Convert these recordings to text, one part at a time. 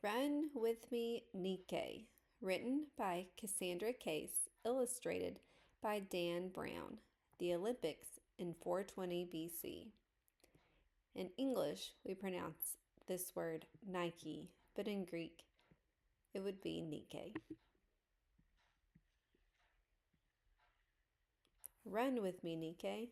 Run with Me, Nike, written by Cassandra Case, illustrated by Dan Brown. The Olympics in 420 BC. In English, we pronounce this word Nike, but in Greek, it would be Nike. Run with me, Nike.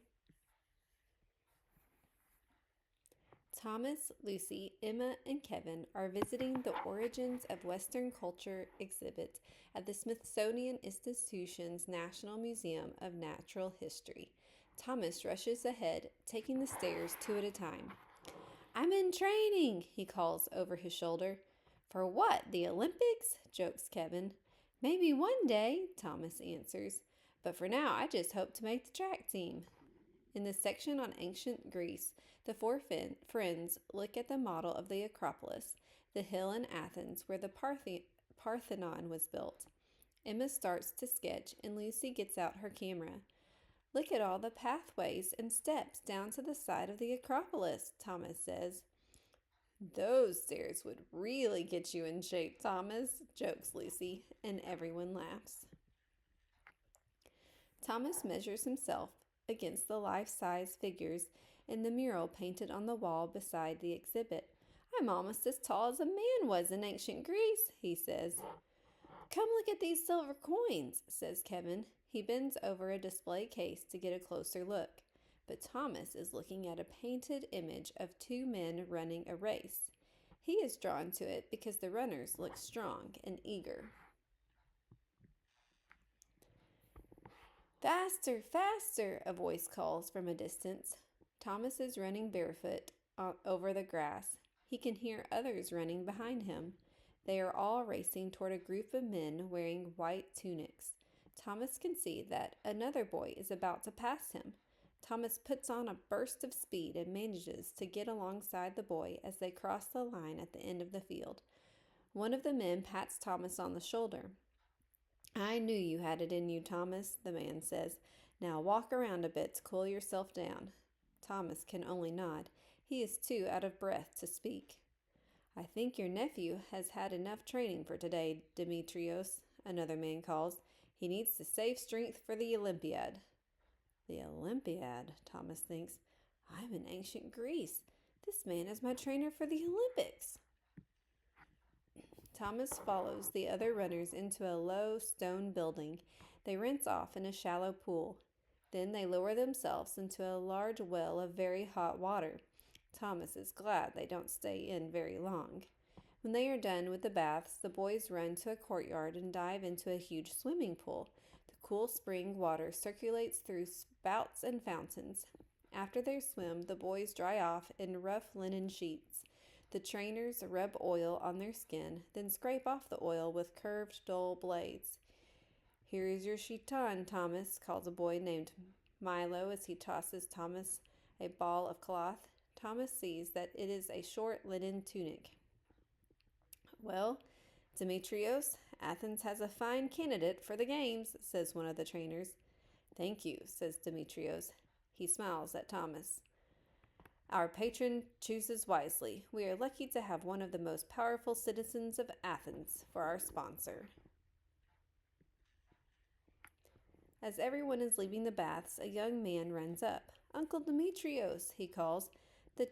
Thomas, Lucy, Emma, and Kevin are visiting the Origins of Western Culture exhibit at the Smithsonian Institution's National Museum of Natural History. Thomas rushes ahead, taking the stairs two at a time. "I'm in training," he calls over his shoulder. "For what, the Olympics?" jokes Kevin. "Maybe one day," Thomas answers. "But for now, I just hope to make the track team." In the section on ancient Greece, the four friends look at the model of the Acropolis, the hill in Athens where the Parthenon was built. Emma starts to sketch and Lucy gets out her camera. "Look at all the pathways and steps down to the side of the Acropolis," Thomas says. "Those stairs would really get you in shape, Thomas," jokes Lucy, and everyone laughs. Thomas measures himself against the life-size figures in the mural painted on the wall beside the exhibit. "I'm almost as tall as a man was in ancient Greece," he says. "Come look at these silver coins," says Kevin. He bends over a display case to get a closer look, but Thomas is looking at a painted image of two men running a race. He is drawn to it because the runners look strong and eager. "Faster, faster," a voice calls from a distance. Thomas is running barefoot over the grass. He can hear others running behind him. They are all racing toward a group of men wearing white tunics. Thomas can see that another boy is about to pass him. Thomas puts on a burst of speed and manages to get alongside the boy as they cross the line at the end of the field. One of the men pats Thomas on the shoulder. "I knew you had it in you, Thomas," the man says. "Now walk around a bit to cool yourself down." Thomas can only nod. He is too out of breath to speak. "I think your nephew has had enough training for today, Demetrios," another man calls. "He needs to save strength for the Olympiad." The Olympiad, Thomas thinks. "I'm in ancient Greece. This man is my trainer for the Olympics." Thomas follows the other runners into a low stone building. They rinse off in a shallow pool. Then they lower themselves into a large well of very hot water. Thomas is glad they don't stay in very long. When they are done with the baths, the boys run to a courtyard and dive into a huge swimming pool. The cool spring water circulates through spouts and fountains. After their swim, the boys dry off in rough linen sheets. The trainers rub oil on their skin, then scrape off the oil with curved, dull blades. "Here is your chiton, Thomas," calls a boy named Milo as he tosses Thomas a ball of cloth. Thomas sees that it is a short linen tunic. "Well, Demetrios, Athens has a fine candidate for the games," says one of the trainers. "Thank you," says Demetrios. He smiles at Thomas. "Our patron chooses wisely. We are lucky to have one of the most powerful citizens of Athens for our sponsor." As everyone is leaving the baths, a young man runs up. "Uncle Demetrios," he calls. "The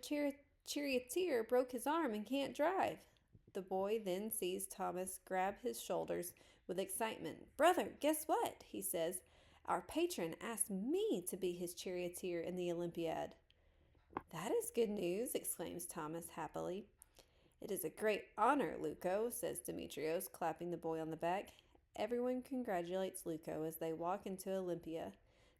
charioteer broke his arm and can't drive." The boy then sees Thomas grab his shoulders with excitement. "Brother, guess what?" he says. "Our patron asked me to be his charioteer in the Olympiad." "That is good news," exclaims Thomas happily. "It is a great honor, Luco," says Demetrios, clapping the boy on the back. Everyone congratulates Luco as they walk into Olympia.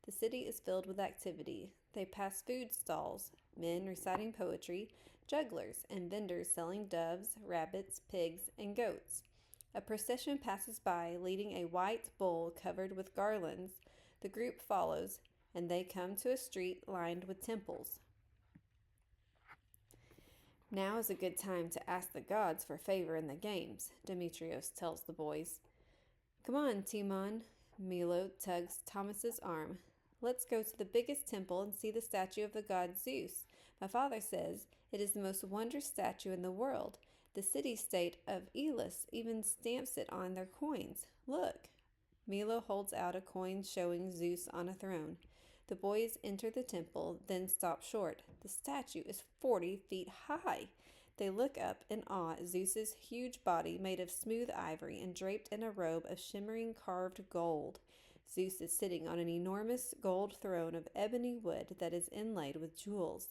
The city is filled with activity. They pass food stalls, men reciting poetry, jugglers, and vendors selling doves, rabbits, pigs, and goats. A procession passes by, leading a white bull covered with garlands. The group follows, and they come to a street lined with temples. "Now is a good time to ask the gods for favor in the games," Demetrios tells the boys. "Come on, Timon." Milo tugs Thomas's arm. "Let's go to the biggest temple and see the statue of the god Zeus. My father says it is the most wondrous statue in the world. The city-state of Elis even stamps it on their coins. Look. Milo holds out a coin showing Zeus on a throne. The boys enter the temple, then stop short. The statue is 40 feet high. They look up in awe at Zeus's huge body made of smooth ivory and draped in a robe of shimmering carved gold. Zeus is sitting on an enormous gold throne of ebony wood that is inlaid with jewels.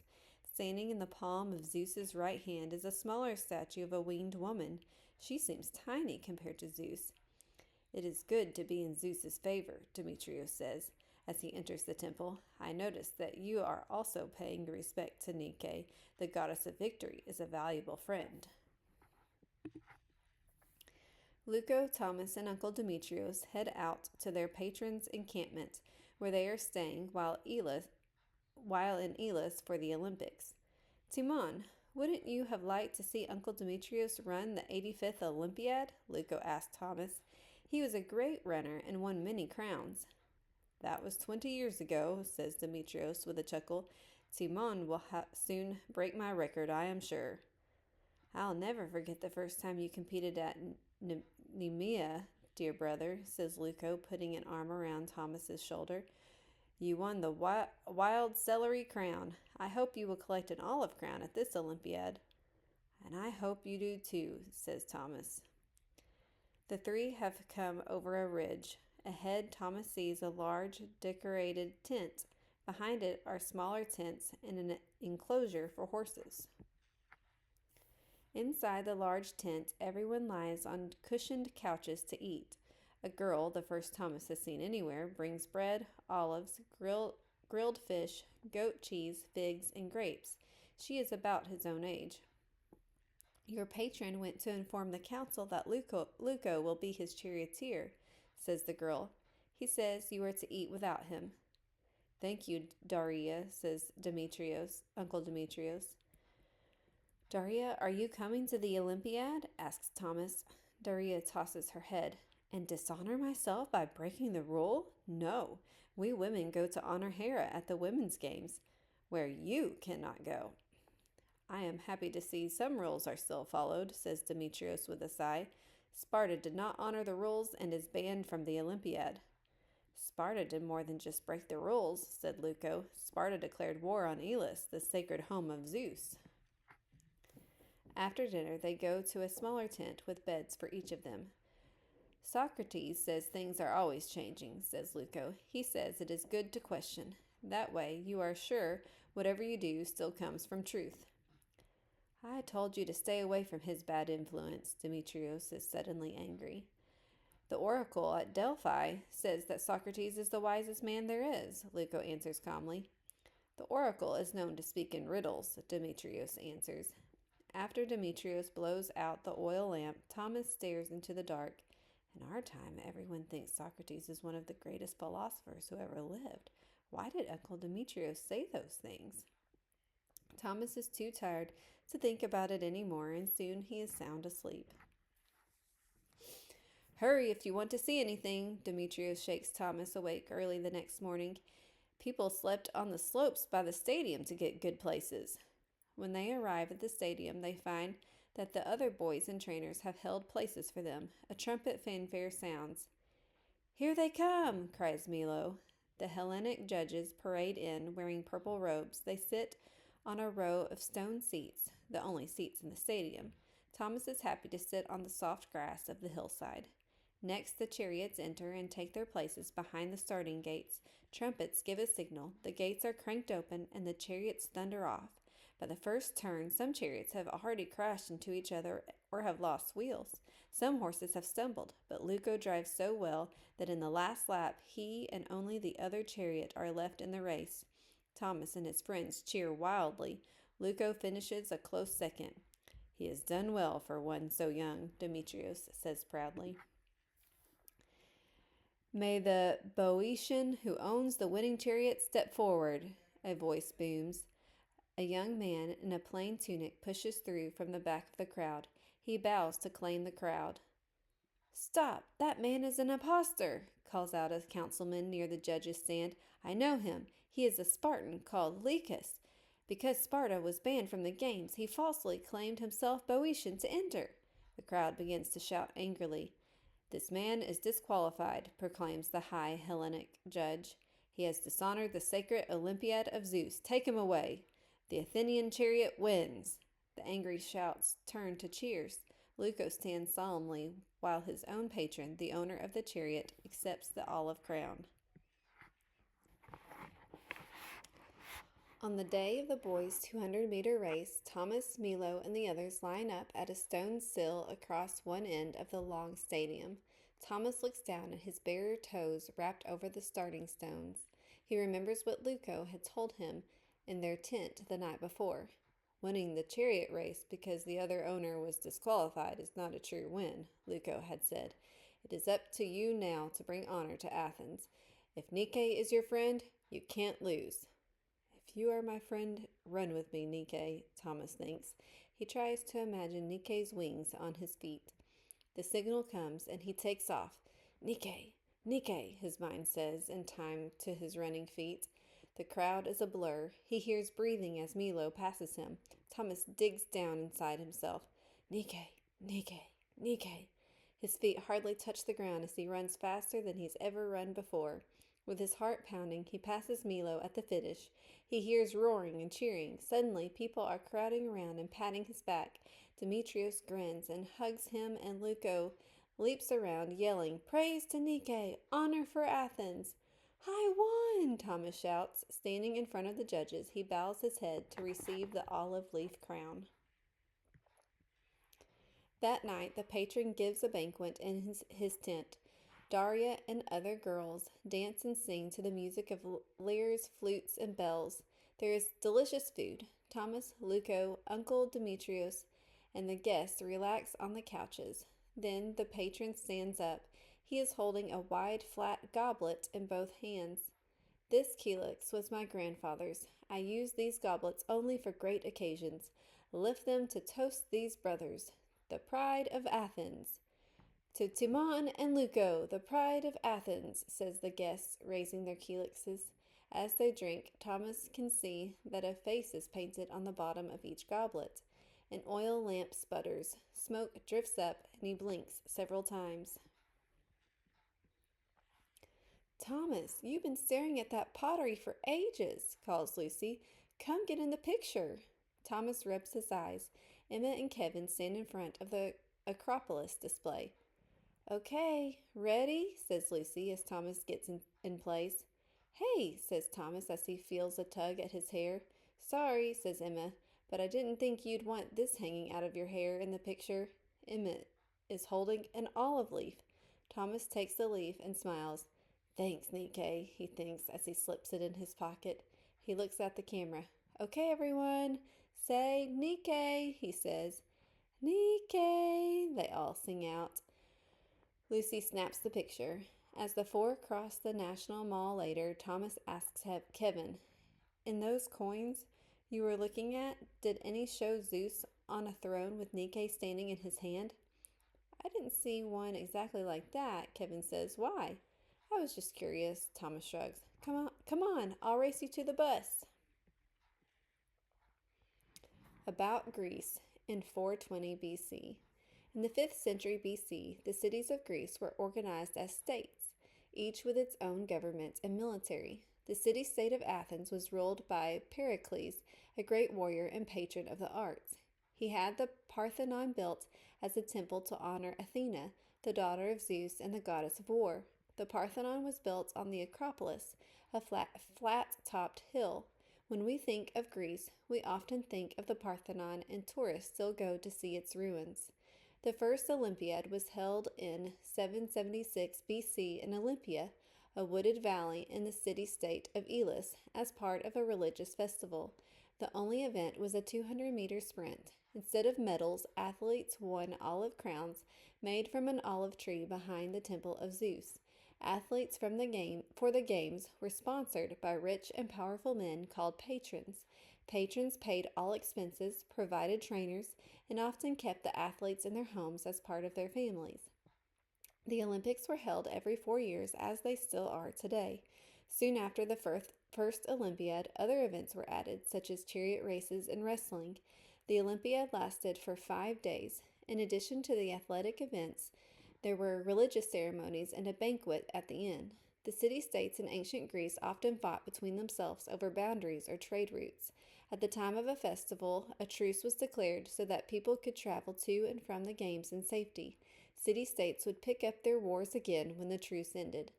Standing in the palm of Zeus's right hand is a smaller statue of a winged woman. She seems tiny compared to Zeus. It is good to be in Zeus's favor, Demetrius says as he enters the temple. I notice that you are also paying respect to Nike. The goddess of victory is a valuable friend. Luco, Thomas, and Uncle Demetrios head out to their patron's encampment, where they are staying while in Elis for the Olympics. Timon, wouldn't you have liked to see Uncle Demetrios run the 85th Olympiad? Luco asked Thomas. He was a great runner and won many crowns. That was 20 years ago, says Demetrios with a chuckle. Timon will soon break my record, I am sure. I'll never forget the first time you competed at Nemea, dear brother, says Luco, putting an arm around Thomas's shoulder. You won the wild celery crown. I hope you will collect an olive crown at this Olympiad. And I hope you do too, says Thomas. The three have come over a ridge. Ahead, Thomas sees a large decorated tent. Behind it are smaller tents and an enclosure for horses. Inside the large tent, everyone lies on cushioned couches to eat. A girl, the first Thomas has seen anywhere, brings bread, olives, grilled fish, goat cheese, figs, and grapes. She is about his own age. Your patron went to inform the council that Luco will be his charioteer, says the girl. He says you are to eat without him. Thank you, Daria, says Uncle Demetrios. Daria, are you coming to the Olympiad? Asks Thomas. Daria tosses her head. And dishonor myself by breaking the rule? No, we women go to honor Hera at the women's games, where you cannot go. I am happy to see some rules are still followed, says Demetrios with a sigh. Sparta did not honor the rules and is banned from the Olympiad. Sparta did more than just break the rules, said Luco. Sparta declared war on Elis, the sacred home of Zeus. After dinner, they go to a smaller tent with beds for each of them. Socrates says things are always changing, says Luco. He says it is good to question. That way, you are sure whatever you do still comes from truth. I told you to stay away from his bad influence, Demetrios is suddenly angry. The oracle at Delphi says that Socrates is the wisest man there is, Luco answers calmly. The oracle is known to speak in riddles, Demetrios answers. After Demetrios blows out the oil lamp, Thomas stares into the dark. In our time, everyone thinks Socrates is one of the greatest philosophers who ever lived. Why did Uncle Demetrios say those things? Thomas is too tired to think about it anymore, and soon he is sound asleep. Hurry if you want to see anything, Demetrios shakes Thomas awake early the next morning. People slept on the slopes by the stadium to get good places. When they arrive at the stadium, they find that the other boys and trainers have held places for them. A trumpet fanfare sounds. Here they come, cries Milo. The Hellenic judges parade in, wearing purple robes. They sit on a row of stone seats, the only seats in the stadium. Thomas is happy to sit on the soft grass of the hillside. Next, the chariots enter and take their places behind the starting gates. Trumpets give a signal. The gates are cranked open, and the chariots thunder off. By the first turn, some chariots have already crashed into each other or have lost wheels. Some horses have stumbled, but Luco drives so well that in the last lap, he and only the other chariot are left in the race. Thomas and his friends cheer wildly. Luco finishes a close second. He has done well for one so young, Demetrios says proudly. May the Boeotian who owns the winning chariot step forward, a voice booms. A young man in a plain tunic pushes through from the back of the crowd. He bows to claim the crowd. Stop! That man is an impostor, calls out a councilman near the judges' stand. I know him. He is a Spartan called Lycus. Because Sparta was banned from the games, he falsely claimed himself Boeotian to enter. The crowd begins to shout angrily. This man is disqualified, proclaims the high Hellenic judge. He has dishonored the sacred Olympiad of Zeus. Take him away. The Athenian chariot wins. The angry shouts turn to cheers. Leuco stands solemnly while his own patron, the owner of the chariot, accepts the olive crown. On the day of the boys' 200-meter race, Thomas, Milo, and the others line up at a stone sill across one end of the long stadium. Thomas looks down at his bare toes wrapped over the starting stones. He remembers what Leuco had told him in their tent the night before. Winning the chariot race because the other owner was disqualified is not a true win, Leuco had said. It is up to you now to bring honor to Athens. If Nike is your friend, you can't lose. If you are my friend, run with me, Nike, Thomas thinks. He tries to imagine Nike's wings on his feet. The signal comes, and he takes off. Nike, Nike, his mind says, in time to his running feet. The crowd is a blur. He hears breathing as Milo passes him. Thomas digs down inside himself. Nike, Nike, Nike. His feet hardly touch the ground as he runs faster than he's ever run before. With his heart pounding, he passes Milo at the finish. He hears roaring and cheering. Suddenly, people are crowding around and patting his back. Demetrius grins and hugs him, and Leuco leaps around, yelling, Praise to Nike! Honor for Athens! I won! Thomas shouts. Standing in front of the judges, he bows his head to receive the olive leaf crown. That night, the patron gives a banquet in his tent. Daria and other girls dance and sing to the music of lyres, flutes, and bells. There is delicious food. Thomas, Leuco, Uncle Demetrius, and the guests relax on the couches. Then the patron stands up. He is holding a wide, flat goblet in both hands. This calyx was my grandfather's. I use these goblets only for great occasions. Lift them to toast these brothers, the pride of Athens. To Timon and Leuco, the pride of Athens, says the guests, raising their calyxes. As they drink, Thomas can see that a face is painted on the bottom of each goblet. An oil lamp sputters. Smoke drifts up, and he blinks several times. Thomas, you've been staring at that pottery for ages, calls Lucy. Come get in the picture. Thomas rubs his eyes. Emma and Kevin stand in front of the Acropolis display. Okay, ready, says Lucy as Thomas gets in place. Hey, says Thomas as he feels a tug at his hair. Sorry, says Emma, but I didn't think you'd want this hanging out of your hair in the picture. Emma is holding an olive leaf. Thomas takes the leaf and smiles. Thanks, Nike, he thinks as he slips it in his pocket. He looks at the camera. Okay, everyone, say Nike, he says. Nike, they all sing out. Lucy snaps the picture. As the four cross the National Mall later, Thomas asks Kevin, in those coins you were looking at, did any show Zeus on a throne with Nike standing in his hand? I didn't see one exactly like that, Kevin says. Why? I was just curious, Thomas shrugs. Come on, I'll race you to the bus. About Greece in 420 BC. In the 5th century BC, the cities of Greece were organized as states, each with its own government and military. The city-state of Athens was ruled by Pericles, a great warrior and patron of the arts. He had the Parthenon built as a temple to honor Athena, the daughter of Zeus and the goddess of war. The Parthenon was built on the Acropolis, a flat-topped hill. When we think of Greece, we often think of the Parthenon, and tourists still go to see its ruins. The first Olympiad was held in 776 BC in Olympia, a wooded valley in the city-state of Elis, as part of a religious festival. The only event was a 200-meter sprint. Instead of medals, athletes won olive crowns made from an olive tree behind the temple of Zeus. Athletes for the games were sponsored by rich and powerful men called patrons. Patrons paid all expenses, provided trainers, and often kept the athletes in their homes as part of their families. The Olympics were held every 4 years, as they still are today. Soon after the first Olympiad, other events were added, such as chariot races and wrestling. The Olympiad lasted for 5 days. In addition to the athletic events, there were religious ceremonies and a banquet at the end. The city-states in ancient Greece often fought between themselves over boundaries or trade routes. At the time of a festival, a truce was declared so that people could travel to and from the games in safety. City-states would pick up their wars again when the truce ended.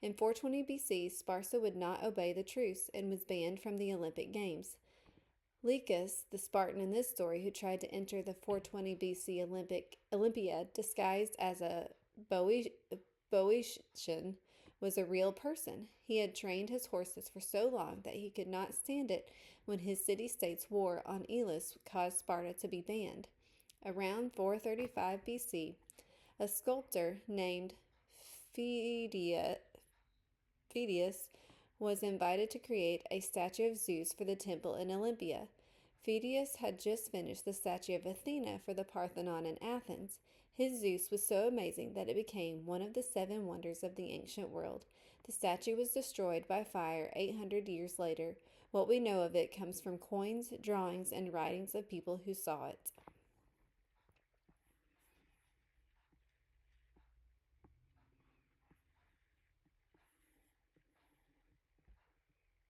In 420 BC, Sparta would not obey the truce and was banned from the Olympic Games. Lycus, the Spartan in this story who tried to enter the 420 BC Olympiad disguised as a Boeotian, was a real person. He had trained his horses for so long that he could not stand it when his city-states war on Elis caused Sparta to be banned. Around 435 BC, a sculptor named Phidias was invited to create a statue of Zeus for the temple in Olympia. Phidias had just finished the statue of Athena for the Parthenon in Athens. His Zeus was so amazing that it became one of the 7 wonders of the ancient world. The statue was destroyed by fire 800 years later. What we know of it comes from coins, drawings, and writings of people who saw it.